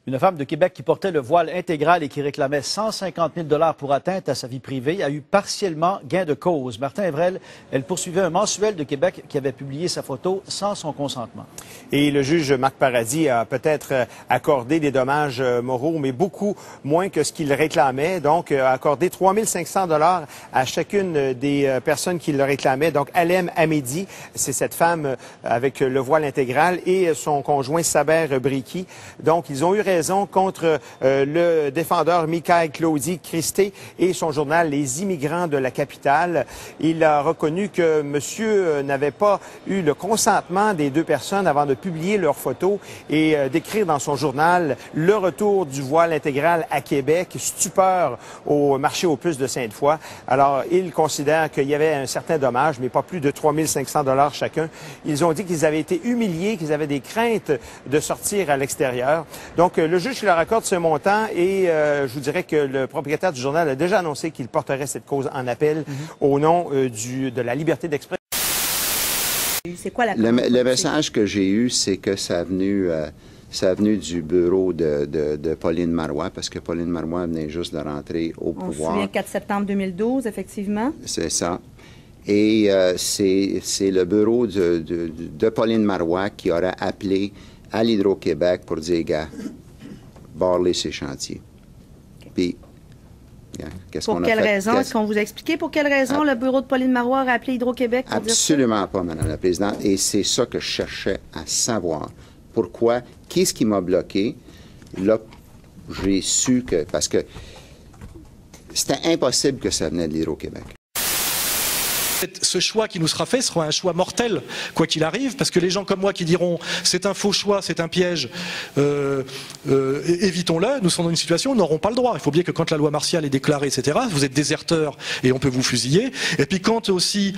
Une femme de Québec qui portait le voile intégral et qui réclamait 150 000 $ pour atteinte à sa vie privée a eu partiellement gain de cause. Martin Evrel, elle poursuivait un mensuel de Québec qui avait publié sa photo sans son consentement. Et le juge Marc Paradis a peut-être accordé des dommages moraux, mais beaucoup moins que ce qu'il réclamait. Donc, a accordé 3 500 $ à chacune des personnes qui le réclamaient. Donc, Alem Hamedi, c'est cette femme avec le voile intégral, et son conjoint Saber Briki. Donc, ils ont eu raison contre le défendeur Michael Claudie Christé et son journal Les Immigrants de la capitale. Il a reconnu que monsieur n'avait pas eu le consentement des deux personnes avant de publier leurs photos et d'écrire dans son journal le retour du voile intégral à Québec, stupeur au marché aux puces de Sainte-Foy. Alors, il considère qu'il y avait un certain dommage, mais pas plus de 3 500 $ chacun. Ils ont dit qu'ils avaient été humiliés, qu'ils avaient des craintes de sortir à l'extérieur. Donc, le juge leur accorde ce montant et je vous dirais que le propriétaire du journal a déjà annoncé qu'il porterait cette cause en appel au nom de la liberté d'expression. C'est quoi le message que j'ai eu, c'est que ça a venu du bureau de Pauline Marois, parce que Pauline Marois venait juste de rentrer au pouvoir. On se souvient 4 septembre 2012, effectivement. C'est ça. Et c'est le bureau de Pauline Marois qui aurait appelé à l'Hydro-Québec pour dire, gars, barrer ces chantiers. Okay. Puis, qu'est-ce qu'on a fait? Pour quelle raison? Est-ce qu'on vous a expliqué pour quelle raison le bureau de Pauline Marois a appelé Hydro-Québec pour dire ça? Absolument pas, Madame la Présidente. Et c'est ça que je cherchais à savoir. Pourquoi? Qu'est-ce qui m'a bloqué? Là, j'ai su que... Parce que c'était impossible que ça venait de l'Hydro-Québec. Ce choix qui nous sera fait sera un choix mortel, quoi qu'il arrive, parce que les gens comme moi qui diront c'est un faux choix, c'est un piège, évitons-le, nous serons dans une situation où nous n'aurons pas le droit. Il faut oublier que quand la loi martiale est déclarée, etc., vous êtes déserteur et on peut vous fusiller. Et puis quand aussi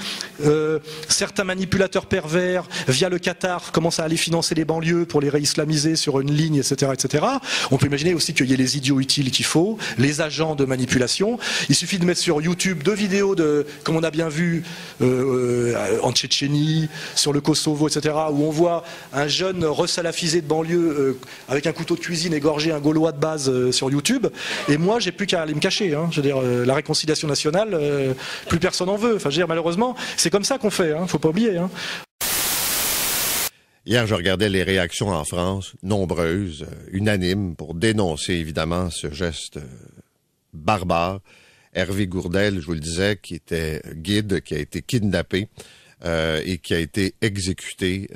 certains manipulateurs pervers, via le Qatar, commencent à aller financer les banlieues pour les réislamiser sur une ligne, etc., etc., on peut imaginer aussi qu'il y ait les idiots utiles qu'il faut, les agents de manipulation. Il suffit de mettre sur YouTube 2 vidéos de, comme on a bien vu, en Tchétchénie, sur le Kosovo, etc., où on voit un jeune resalafisé de banlieue avec un couteau de cuisine égorger un Gaulois de base sur YouTube. Et moi, j'ai plus qu'à aller me cacher. Hein. Je veux dire, la réconciliation nationale, plus personne n'en veut. Enfin, je veux dire, malheureusement, c'est comme ça qu'on fait. Hein. Faut pas oublier. Hein. Hier, je regardais les réactions en France, nombreuses, unanimes, pour dénoncer évidemment ce geste barbare. Hervé Gourdel, je vous le disais, qui était guide, qui a été kidnappé et qui a été exécuté.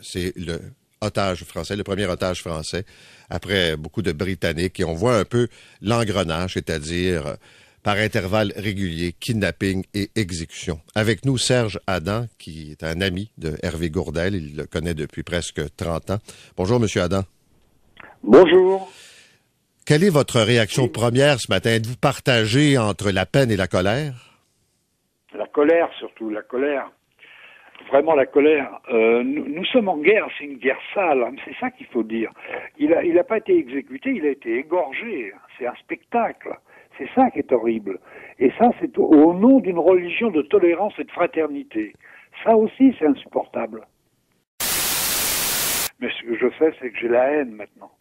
C'est le otage français, le premier otage français, après beaucoup de Britanniques. Et on voit un peu l'engrenage, c'est-à-dire par intervalles réguliers, kidnapping et exécution. Avec nous, Serge Adam, qui est un ami de Hervé Gourdel. Il le connaît depuis presque 30 ans. Bonjour, Monsieur Adam. Bonjour. Quelle est votre réaction première ce matin? Êtes-vous partagé entre la peine et la colère? La colère, surtout, la colère. Vraiment la colère. Nous sommes en guerre, c'est une guerre sale, hein, c'est ça qu'il faut dire. Il a pas été exécuté, il a été égorgé. C'est un spectacle. C'est ça qui est horrible. Et ça, c'est au nom d'une religion de tolérance et de fraternité. Ça aussi, c'est insupportable. Mais ce que je fais, c'est que j'ai la haine maintenant.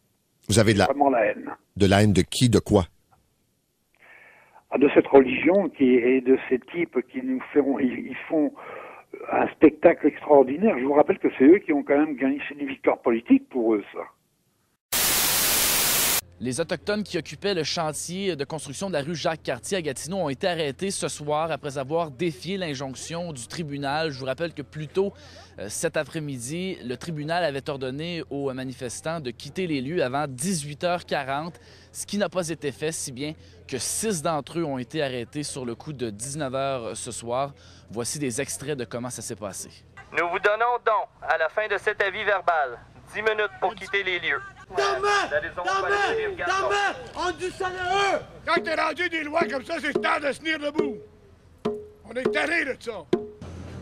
Vous avez vraiment la haine. De la haine de qui, de quoi? De cette religion et de ces types qui nous feront, ils font un spectacle extraordinaire. Je vous rappelle que c'est eux qui ont quand même gagné, c'est une victoire politique pour eux, ça. Les Autochtones qui occupaient le chantier de construction de la rue Jacques-Cartier à Gatineau ont été arrêtés ce soir après avoir défié l'injonction du tribunal. Je vous rappelle que plus tôt cet après-midi, le tribunal avait ordonné aux manifestants de quitter les lieux avant 18h40, ce qui n'a pas été fait, si bien que 6 d'entre eux ont été arrêtés sur le coup de 19h ce soir. Voici des extraits de comment ça s'est passé. Nous vous donnons donc, à la fin de cet avis verbal, 10 minutes pour quitter les lieux. On dit ça là eux! Quand t'es rendu des lois comme ça, c'est le temps de se tenir debout. On est tanné de ça.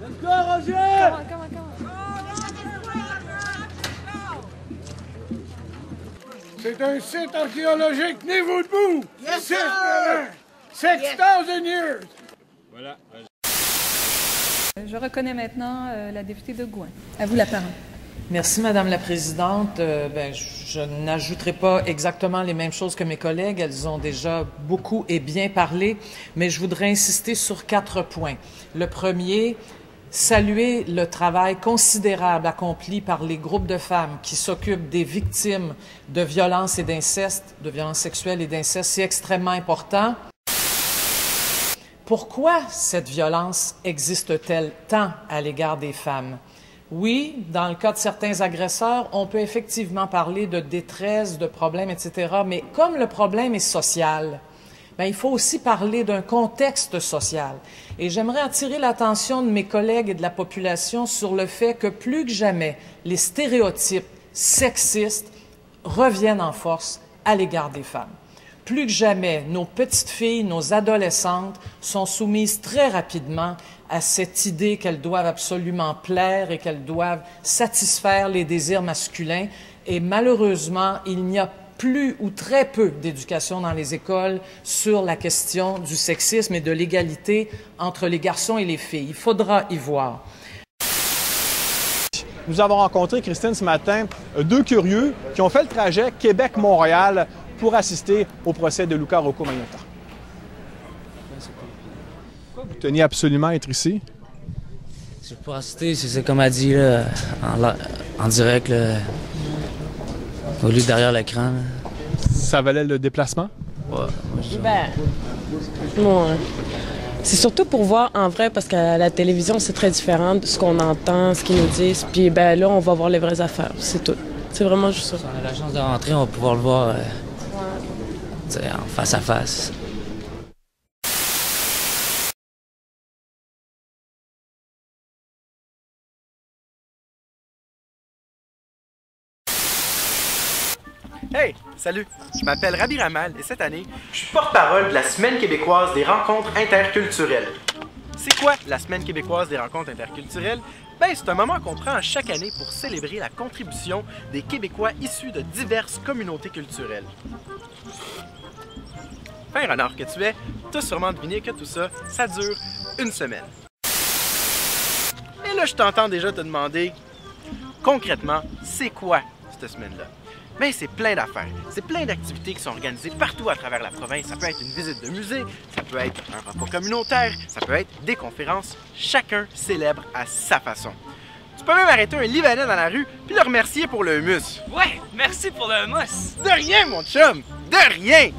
Let's go, Roger! Come on. C'est un site archéologique, tenez-vous debout! Yes, sir! 6,000 years! Voilà. Je reconnais maintenant la députée de Gouin. À vous la parole. Merci, Madame la Présidente. Je n'ajouterai pas exactement les mêmes choses que mes collègues. Elles ont déjà beaucoup et bien parlé, mais je voudrais insister sur 4 points. Le premier, saluer le travail considérable accompli par les groupes de femmes qui s'occupent des victimes de violences et d'inceste, de violences sexuelles et d'inceste. C'est extrêmement important. Pourquoi cette violence existe-t-elle tant à l'égard des femmes? Oui, dans le cas de certains agresseurs, on peut effectivement parler de détresse, de problèmes, etc. Mais comme le problème est social, il faut aussi parler d'un contexte social. Et j'aimerais attirer l'attention de mes collègues et de la population sur le fait que plus que jamais, les stéréotypes sexistes reviennent en force à l'égard des femmes. Plus que jamais, nos petites filles, nos adolescentes sont soumises très rapidement à cette idée qu'elles doivent absolument plaire et qu'elles doivent satisfaire les désirs masculins. Et malheureusement, il n'y a plus ou très peu d'éducation dans les écoles sur la question du sexisme et de l'égalité entre les garçons et les filles. Il faudra y voir. Nous avons rencontré, Christine, ce matin, 2 curieux qui ont fait le trajet Québec-Montréal pour assister au procès de Luca Rocco Magnotta. Pourquoi vous teniez absolument à être ici? C'est pour assister, c'est comme elle dit, là, en direct, là, au lieu derrière l'écran. Ça valait le déplacement? Ouais, c'est surtout pour voir en vrai, parce qu'à la télévision, c'est très différent de ce qu'on entend, ce qu'ils nous disent. Puis là, on va voir les vraies affaires, c'est tout. C'est vraiment juste ça. Si on a la chance de rentrer, on va pouvoir le voir en face à face. Hey, salut, je m'appelle Rabi Ramal et cette année, je suis porte-parole de la Semaine québécoise des rencontres interculturelles. C'est quoi la Semaine québécoise des rencontres interculturelles? C'est un moment qu'on prend chaque année pour célébrer la contribution des Québécois issus de diverses communautés culturelles. Fin renard que tu es, t'as sûrement deviné que tout ça, ça dure une semaine. Et là, je t'entends déjà te demander, concrètement, c'est quoi cette semaine-là? C'est plein d'affaires. C'est plein d'activités qui sont organisées partout à travers la province. Ça peut être une visite de musée, ça peut être un repas communautaire, ça peut être des conférences. Chacun célèbre à sa façon. Tu peux même arrêter un Libanais dans la rue puis le remercier pour le hummus. Ouais, merci pour le hummus. De rien, mon chum, de rien.